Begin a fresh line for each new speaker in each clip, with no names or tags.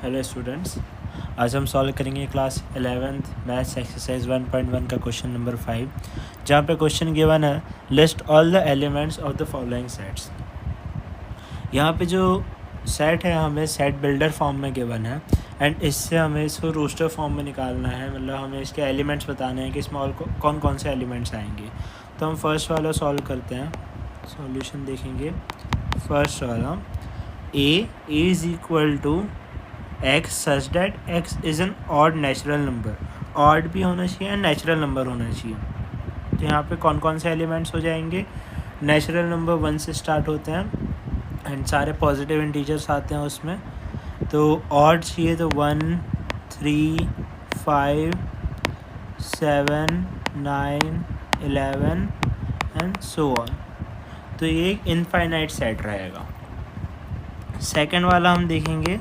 Hello students, आज हम solve करेंगे क्लास 11th मैथ्स एक्सरसाइज 1.1 का क्वेश्चन नंबर 5, जहाँ पे क्वेश्चन गिवन है list all the elements of the following sets. यहाँ पे जो सेट है हमें सेट बिल्डर फॉर्म में गिवन है एंड इससे हमें इसको रोस्टर फॉर्म में निकालना है, मतलब हमें इसके एलिमेंट्स बताने हैं कि इसमें और कौन कौन से एलिमेंट्स आएंगे। तो हम फर्स्ट वाला सॉल्व करते हैं, सॉल्यूशन देखेंगे। फर्स्ट वाला A is equal to x such that x is an odd natural number. Odd भी होना चाहिए एंड नेचुरल नंबर होना चाहिए। तो यहाँ पे कौन कौन से एलिमेंट्स हो जाएंगे? नेचुरल नंबर 1 से स्टार्ट होते हैं एंड सारे पॉजिटिव इंटीजर्स आते हैं उसमें। तो ऑड चाहिए तो 1, 3, 5, 7, 9, 11 एंड सो ऑन। तो ये एक इनफाइनाइट सेट रहेगा। सेकेंड वाला हम देखेंगे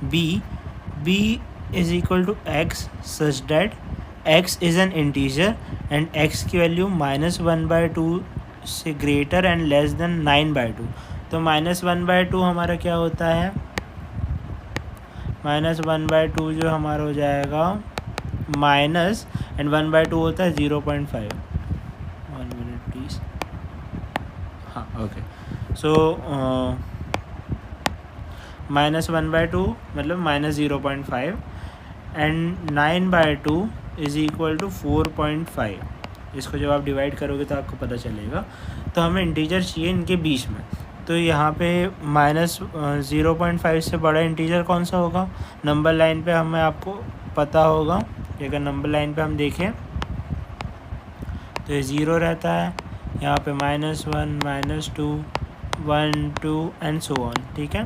b is equal to x such that x is an integer and x की वैल्यू -1/2 से ग्रेटर एंड लेस देन 9/2। तो -1/2 हमारा क्या होता है? -1/2 जो हमारा हो जाएगा माइनस एंड 1/2 होता है 0.5। 1 मिनट प्लीज़। हाँ, ओके। सो -1/2 मतलब -0.5 एंड 9/2 इज़ इक्वल टू 4.5। इसको जब आप डिवाइड करोगे तो आपको पता चलेगा। तो हमें इंटीजर चाहिए इनके बीच में। तो यहाँ पे -0.5 से बड़ा इंटीजर कौन सा होगा? नंबर लाइन पे हमें आपको पता होगा कि अगर नंबर लाइन पे हम देखें तो ये 0 रहता है, यहाँ पे -1, -2, 1, 2 एंड सो ऑन। ठीक है।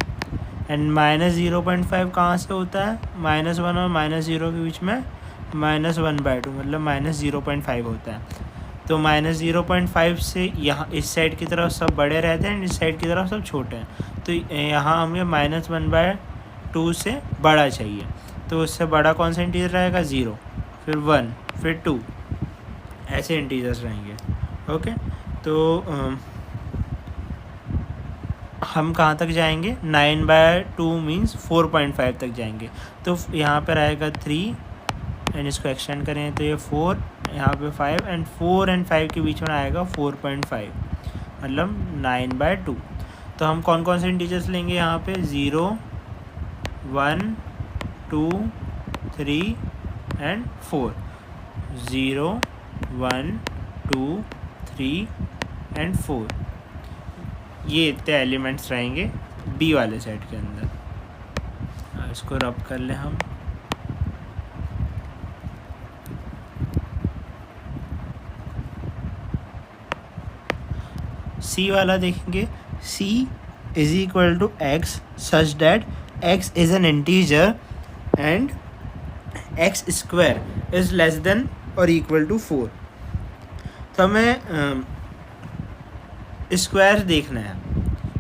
एंड -0.5 कहाँ से होता है? -1 और -0 के बीच में -1/2 मतलब -0.5 होता है। तो -0.5 से यहाँ इस साइड की तरफ सब बड़े रहते हैं, इस साइड की तरफ सब छोटे हैं। तो यहाँ हमें -1/2 से बड़ा चाहिए। तो उससे बड़ा कौन सा इंटीजर रहेगा? 0, फिर 1, फिर 2, ऐसे इंटीजर्स रहेंगे। ओके। तो हम कहाँ तक जाएंगे? 9/2 मीन्स 4.5 तक जाएंगे। तो यहाँ पर रहेगा 3 एंड इसको एक्सटेंड करें तो ये 4, यहाँ पे 5 एंड 4 एंड 5 के बीच में आएगा 4.5 मतलब 9/2। तो हम कौन कौन से इंटीजर्स लेंगे यहाँ पे? 0, 1, 2, 3 एंड 4। 0, 1, 2, 3 एंड 4, ये इतने एलिमेंट्स रहेंगे बी वाले सेट के अंदर। इसको रब कर लें हम। सी वाला देखेंगे। C is equal to x such that x is an integer and x square is less than or equal to 4। तो हमें स्क्वायर देखना है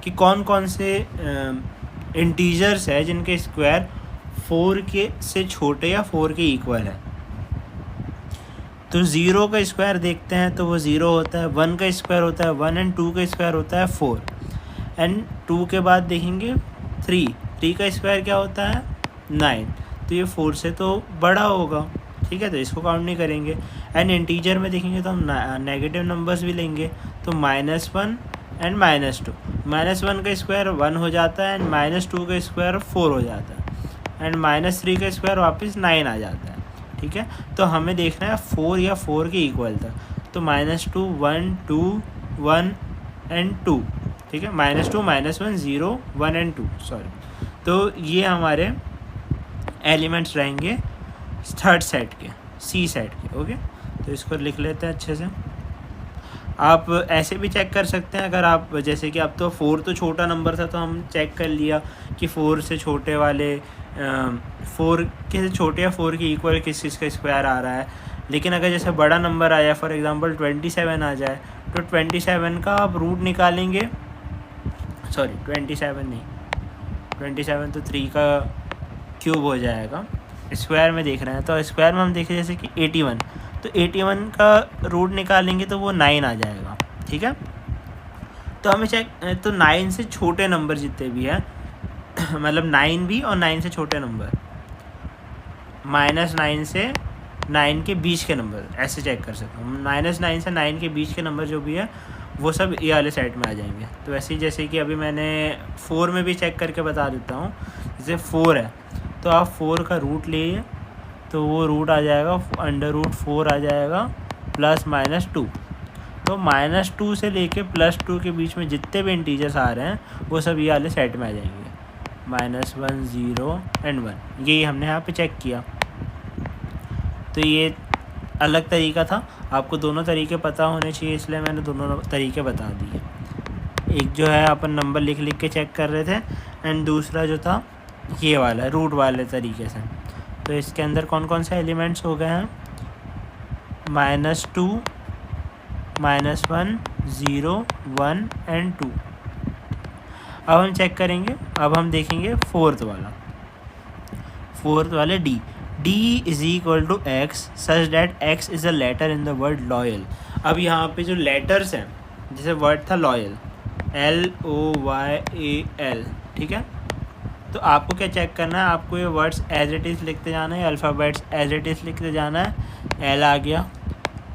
कि कौन कौन से इंटीजर्स है जिनके स्क्वायर 4 के से छोटे या 4 के इक्वल है। तो 0 का स्क्वायर देखते हैं तो वो 0 होता है। 1 का स्क्वायर होता है 1 एंड 2 का स्क्वायर होता है 4 एंड 2 के बाद देखेंगे 3 का स्क्वायर क्या होता है? 9। तो ये 4 से तो बड़ा होगा। ठीक है, तो इसको काउंट नहीं करेंगे। एंड इंटीजर में देखेंगे तो हम नेगेटिव नंबर्स भी लेंगे। तो -1 एंड -2। -1 का स्क्वायर 1 हो जाता है एंड -2 का स्क्वायर 4 हो जाता है एंड -3 का स्क्वायर वापस 9 आ जाता है। ठीक है, तो हमें देखना है 4 या 4 के इक्वल था। तो -2, 1, 2, 1 एंड 2। ठीक है, -2, -1, 0, 1 एंड 2, सॉरी। तो ये हमारे एलिमेंट्स रहेंगे थर्ड सेट के, सी सेट के। ओके, तो इसको लिख लेते हैं अच्छे से। आप ऐसे भी चेक कर सकते हैं, अगर आप जैसे कि अब तो 4 तो छोटा नंबर था तो हम चेक कर लिया कि 4 से छोटे वाले 4 के छोटे या 4 के इक्वल किस चीज़ का स्क्वायर आ रहा है। लेकिन अगर जैसे बड़ा नंबर आया, फॉर एग्जांपल 27 आ जाए, तो 27 का आप रूट निकालेंगे। सॉरी 27 नहीं, 27 तो 3 का क्यूब हो जाएगा। स्क्वायर में देख रहे हैं तो स्क्वायर में हम देखें जैसे कि 81, तो 81 का रूट निकालेंगे तो वो 9 आ जाएगा। ठीक है, तो हमें चेक तो 9 से छोटे नंबर जितने भी हैं मतलब 9 भी और 9 से छोटे नंबर, -9 से 9 के बीच के नंबर, ऐसे चेक कर सकता हूँ। -9 से 9 के बीच के नंबर जो भी है वो सब ये वाले सेट में आ जाएंगे। तो वैसे ही जैसे कि अभी मैंने 4 में भी चेक करके बता देता हूँ। जैसे 4 है तो आप 4 का रूट लिए तो वो रूट आ जाएगा √4 आ जाएगा +-2। तो -2 से लेके +2 के बीच में जितने भी इंटीजर्स आ रहे हैं वो सब ये वाले सेट में आ जाएंगे, -1, 0 एंड 1। यही हमने यहाँ पे चेक किया। तो ये अलग तरीका था, आपको दोनों तरीके पता होने चाहिए इसलिए मैंने दोनों तरीके बता दिए। एक जो है अपन नंबर लिख लिख के चेक कर रहे थे, एंड दूसरा जो था ये वाला रूट वाले तरीके से। तो इसके अंदर कौन कौन से एलिमेंट्स हो गए हैं, -2, -1, 0, 1 एंड 2। अब हम चेक करेंगे, अब हम देखेंगे फोर्थ वाले D = X such that X is a letter in the word loyal। अब यहाँ पे जो लेटर्स हैं, जैसे वर्ड था लॉयल, LOYAL, ठीक है। तो आपको क्या चेक करना है, आपको ये वर्ड्स एज इट इज़ लिखते जाना है, अल्फ़ाबेट्स एज इट इज़ लिखते जाना है। L आ गया,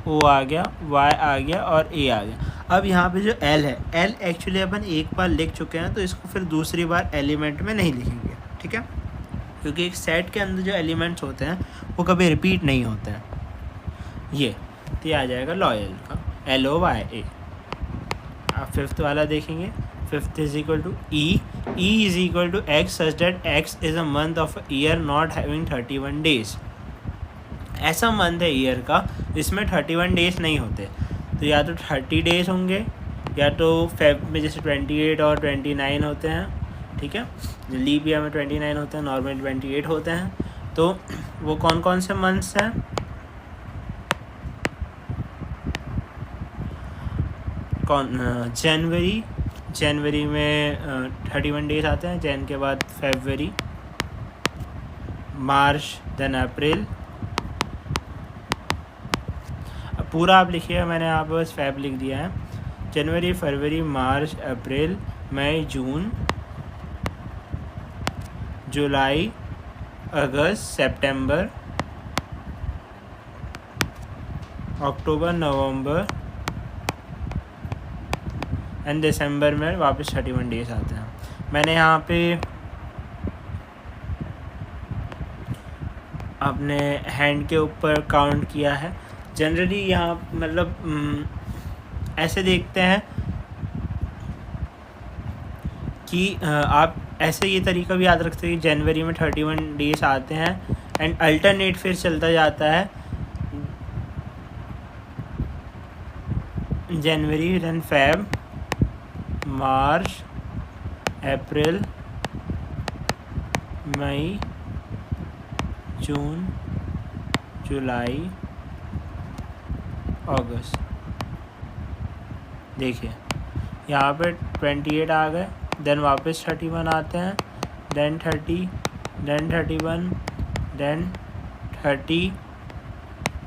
O आ गया, Y आ गया और A आ गया। अब यहाँ पे जो L है, L एक्चुअली अपन एक बार लिख चुके हैं तो इसको फिर दूसरी बार एलिमेंट में नहीं लिखेंगे, ठीक है, क्योंकि एक सेट के अंदर जो एलिमेंट्स होते हैं वो कभी रिपीट नहीं होते हैं। ये तो आ जाएगा लॉयल का LOYA। आप फिफ्थ वाला देखेंगे, fifth = E = X such that X is a month of a year not having 31 days। ऐसा मंथ है ईयर का जिसमें 31 डेज नहीं होते, तो या तो 30 डेज होंगे या तो फेब में जैसे 28 और 29 होते हैं, ठीक है। जो लीप ईयर में 29 होते हैं, नॉर्मल 28 होते हैं। तो वो कौन कौन से मंथ्स हैं, जनवरी में 31 डेज आते हैं, जैन के बाद फरवरी, मार्च, देन अप्रैल। पूरा आप लिखिएगा, मैंने यहाँ पर बस फेब लिख दिया है। जनवरी, फरवरी, मार्च, अप्रैल, मई, जून, जुलाई, अगस्त, सितंबर, अक्टूबर, नवंबर एंड दिसंबर में वापस 31 डेज आते हैं। मैंने यहाँ पे अपने हैंड के ऊपर काउंट किया है। जनरली यहाँ मतलब ऐसे देखते हैं कि आप ऐसे ये तरीका भी याद रखते हैं कि जनवरी में 31 डेज आते हैं एंड अल्टरनेट फिर चलता जाता है, जनवरी, देन फेब, मार्च, अप्रैल, मई, जून, जुलाई, अगस्त। देखिए यहाँ पे 28 आ गए, देन वापस 31 आते हैं, then 30, then 31, then 30,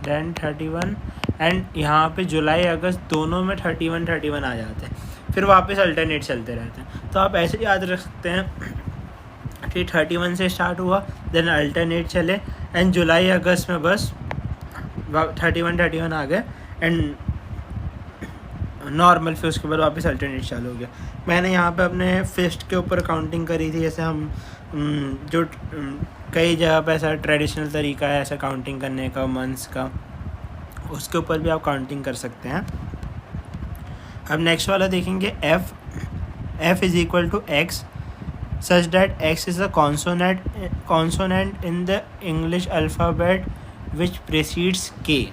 then 31 and यहाँ पे जुलाई अगस्त दोनों में 31 आ जाते हैं, फिर वापस अल्टरनेट चलते रहते हैं। तो आप ऐसे याद रख सकते हैं कि 31 से स्टार्ट हुआ, देन अल्टरनेट चले एंड जुलाई अगस्त में बस 31 आ गए एंड नॉर्मल, फिर उसके बाद वापस अल्टरनेट चालू हो गया। मैंने यहाँ पे अपने फिस्ट के ऊपर काउंटिंग करी थी, जैसे हम जो कई जगह पे ऐसा ट्रेडिशनल तरीका है ऐसा काउंटिंग करने का मंथ्स का, उसके ऊपर भी आप काउंटिंग कर सकते हैं। अब नेक्स्ट वाला देखेंगे F = X such that X is a consonant in the English alphabet which precedes K।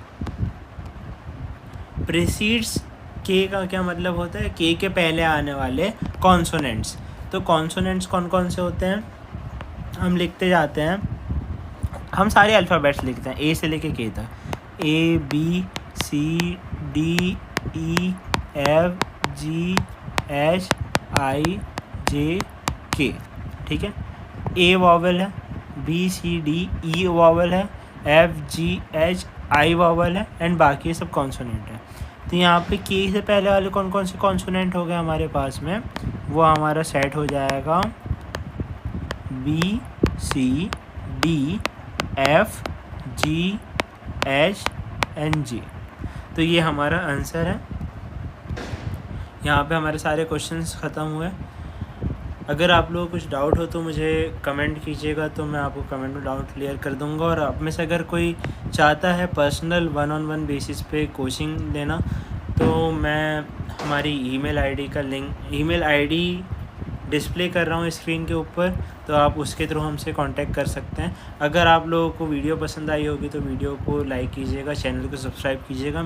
precedes K का क्या मतलब होता है, K के पहले आने वाले कॉन्सोनेंट्स। तो कॉन्सोनेंट्स कौन कौन से होते हैं, हम लिखते जाते हैं, हम सारे अल्फ़ाबेट्स लिखते हैं A से लेके K तक, A B C D E F G H I J K, ठीक है। A वॉवल है, B C D E vowel है, F G H I vowel है एंड बाकी सब कॉन्सोनेंट है। तो यहाँ पे K से पहले वाले कौन कौन से कॉन्सोनेंट हो गए हमारे पास में, वो हमारा सेट हो जाएगा B C D F G H N G। तो ये हमारा आंसर है। यहाँ पे हमारे सारे क्वेश्चंस ख़त्म हुए। अगर आप लोगों को कुछ डाउट हो तो मुझे कमेंट कीजिएगा, तो मैं आपको कमेंट में डाउट क्लियर कर दूंगा। और आप में से अगर कोई चाहता है पर्सनल 1-on-1 बेसिस पे कोचिंग लेना, तो मैं हमारी ईमेल आईडी का लिंक, ईमेल आईडी डिस्प्ले कर रहा हूँ स्क्रीन के ऊपर, तो आप उसके थ्रू हमसे कांटेक्ट कर सकते हैं। अगर आप लोगों को वीडियो पसंद आई होगी तो वीडियो को लाइक कीजिएगा, चैनल को सब्सक्राइब कीजिएगा।